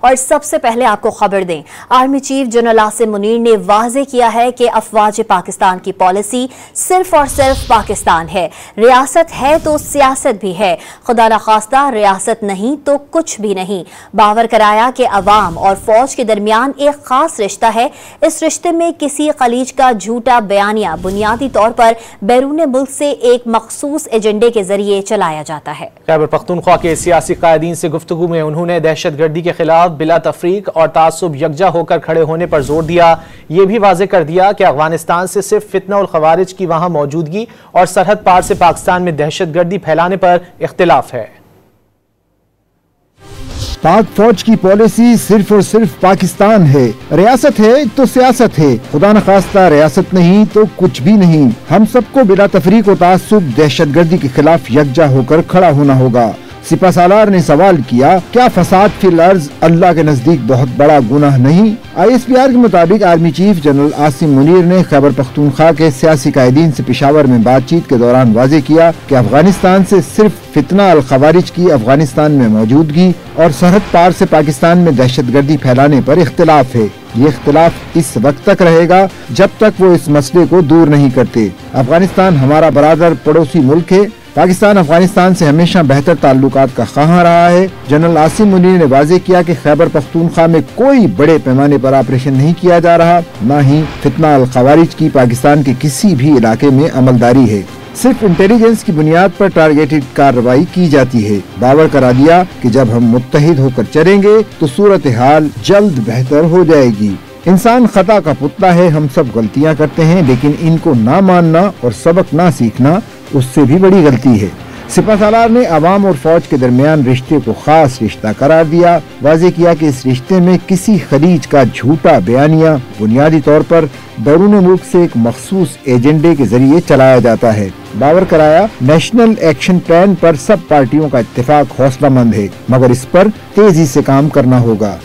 اور سب سے پہلے آپ کو خبر دیں، army chief general Asim Munir نے واضح کیا ہے کہ افواج پاکستان کی پالیسی صرف اور صرف پاکستان ہے۔ ریاست ہے تو سیاست بھی ہے، خدا نخواستہ ریاست نہیں تو کچھ بھی نہیں۔ باور کرایا کہ عوام اور فوج کے درمیان ایک خاص رشتہ ہے، اس رشتے میں کسی خلیج کا جھوٹا بیانیہ بنیادی طور پر بیرون ملک سے ایک مخصوص ایجنڈے کے ذریعے چلایا جاتا ہے۔ خیبر پختونخوا کے سیاسی قائدین سے گفتگو میں انہوں نے دہشت گردی کے خلاف بلا تفریق اور تعصب یکجا ہو کر کھڑے ہونے پر زور دیا۔ یہ بھی واضح کر دیا کہ افغانستان سے صرف فتنہ الخوارج کی وہاں موجودگی اور سرحد پار سے پاکستان میں دہشت گردی پھیلانے پر اختلاف ہے۔ پاک فوج کی پالیسی صرف اور صرف پاکستان ہے، ریاست ہے تو سیاست ہے، خدا نخواستہ ریاست نہیں تو کچھ بھی نہیں۔ ہم سب کو بلا تفریق و تعصب دہشت گردی کے خلاف یکجا ہو کر کھڑا ہونا ہوگا۔ سپہ سالار نے سوال کیا، کیا فساد فی الارض اللہ کے نزدیک بہت بڑا گناہ نہیں؟ ISPR کے مطابق army chief general Asim Munir نے خیبر پختونخوا کے سیاسی قائدین سے پشاور میں بات چیت کے دوران واضح کیا کہ افغانستان سے صرف فتنہ الخوارج کی افغانستان میں موجودگی اور سرحد پار سے پاکستان میں دہشت گردی پھیلانے پر اختلاف ہے۔ یہ اختلاف اس وقت تک رہے گا جب تک وہ اس مسئلے کو دور نہیں کرتے۔ افغانستان ہمارا برادر پڑوسی ملک ہے، پاکستان افغانستان سے ہمیشہ بہتر تعلقات کا خواہاں رہا ہے۔ جنرل عاصم منیر نے واضح کیا کہ خیبر پختونخوا میں کوئی بڑے پیمانے پر آپریشن نہیں کیا جا رہا، نہ ہی فتنہ الخوارج کی پاکستان کے کسی بھی علاقے میں عملداری ہے، صرف انٹیلیجنس کی بنیاد پر ٹارگیٹڈ کارروائی کی جاتی ہے۔ باور کرا دیا کہ جب ہم متحد ہو کر چلیں گے تو صورتحال جلد بہتر ہو جائے گی۔ انسان خطا کا پتلا ہے، ہم سب غلطیاں کرتے ہیں، لیکن ان کو نہ ماننا اور سبق نہ سیکھنا اس سے بھی بڑی غلطی ہے۔ سپہ سالار نے عوام اور فوج کے درمیان رشتے کو خاص رشتہ قرار دیا، واضح کیا کہ اس رشتے میں کسی خلیج کا جھوٹا بیانیہ بنیادی طور پر بیرون ملک سے ایک مخصوص ایجنڈے کے ذریعے چلایا جاتا ہے۔ باور کرایا، نیشنل ایکشن پلان پر سب پارٹیوں کا اتفاق حوصلہ مند ہے، مگر اس پر تیزی سے کام کرنا ہوگا۔